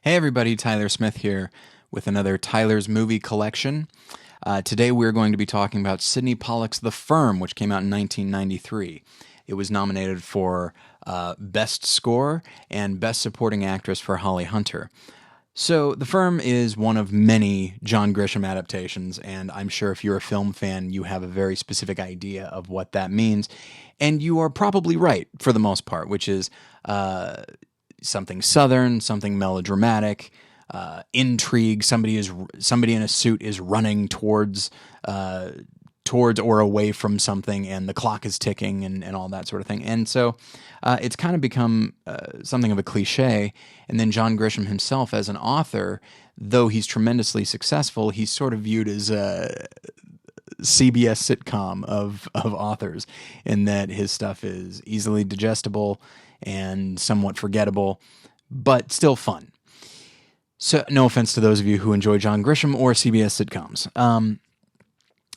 Hey everybody, Tyler Smith here with another Tyler's Movie Collection. Today we're going to be talking about Sidney Pollack's The Firm, which came out in 1993. It was nominated for Best Score and Best Supporting Actress for Holly Hunter. So, The Firm is one of many John Grisham adaptations, and I'm sure if you're a film fan, you have a very specific idea of what that means. And you are probably right for the most part, which is something southern, something melodramatic, intrigue. Somebody in a suit is running towards or away from something, and the clock is ticking, and all that sort of thing. And so it's kind of become something of a cliche. And then John Grisham himself, as an author, though he's tremendously successful, he's sort of viewed as a CBS sitcom of authors, in that his stuff is easily digestible and somewhat forgettable, but still fun. So, no offense to those of you who enjoy John Grisham or CBS sitcoms.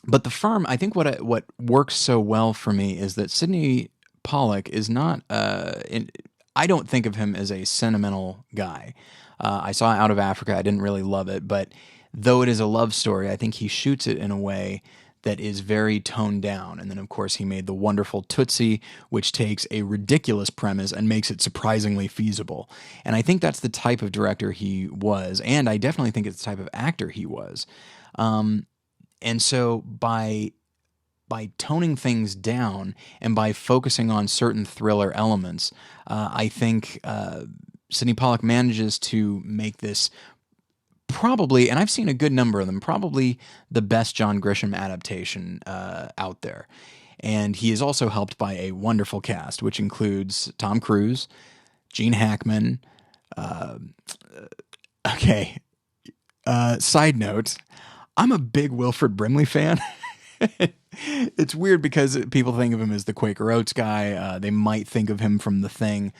But The Firm, I think what works so well for me is that Sidney Pollack is not. I don't think of him as a sentimental guy. I saw Out of Africa. I didn't really love it, but though it is a love story, I think he shoots it in a way that is very toned down. And then, of course, he made the wonderful Tootsie, which takes a ridiculous premise and makes it surprisingly feasible. And I think that's the type of director he was, and I definitely think it's the type of actor he was. And so by toning things down and by focusing on certain thriller elements, I think Sidney Pollack manages to make this probably, and I've seen a good number of them, probably the best John Grisham adaptation out there. And he is also helped by a wonderful cast, which includes Tom Cruise, Gene Hackman. Side note, I'm a big Wilford Brimley fan. It's weird because people think of him as the Quaker Oats guy. They might think of him from The Thing,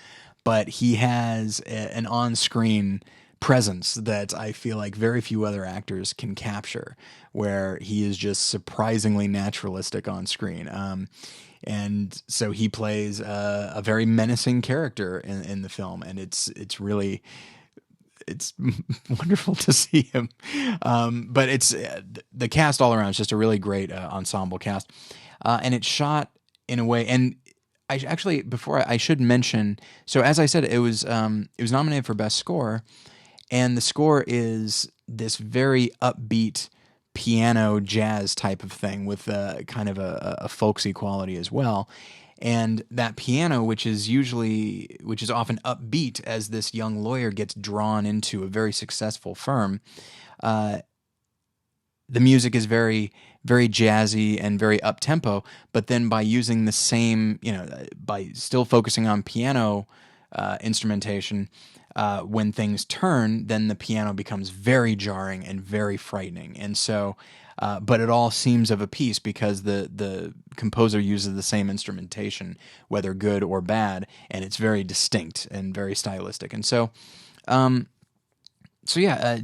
but he has an on-screen presence that I feel like very few other actors can capture, where he is just surprisingly naturalistic on screen. And so he plays a very menacing character in the film, and it's wonderful to see him. But it's the cast all around is just a really great ensemble cast, and it's shot in a way. And I actually, before I should mention, so as I said, it was nominated for Best Score, and the score is this very upbeat piano jazz type of thing with kind of a folksy quality as well. And that piano, which is often upbeat as this young lawyer gets drawn into a very successful firm, the music is very, very jazzy and very up-tempo, but then by using the same, by still focusing on piano instrumentation, when things turn, then the piano becomes very jarring and very frightening. And so, but it all seems of a piece because the composer uses the same instrumentation, whether good or bad, and it's very distinct and very stylistic. And so,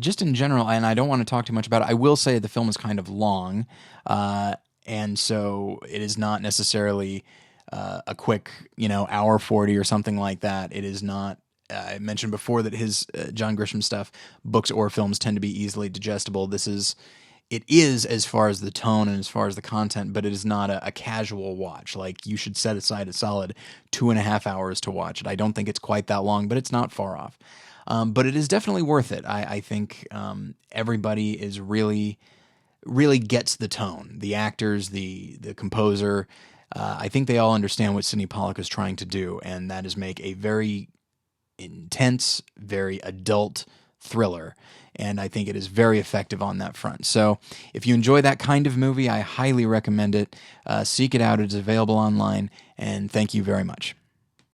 just in general, and I don't want to talk too much about it, I will say the film is kind of long, and so it is not necessarily a quick, hour 40 or something like that. It is not. I mentioned before that his John Grisham stuff, books or films, tend to be easily digestible. It is as far as the tone and as far as the content, but it is not a casual watch. Like, you should set aside a solid 2.5 hours to watch it. I don't think it's quite that long, but it's not far off. But it is definitely worth it. I think everybody is really gets the tone. The actors, the composer, I think they all understand what Sidney Pollack is trying to do, and that is make a very intense, very adult thriller, and I think it is very effective on that front. So if you enjoy that kind of movie, I highly recommend it. Seek it out. It's available online, and thank you very much.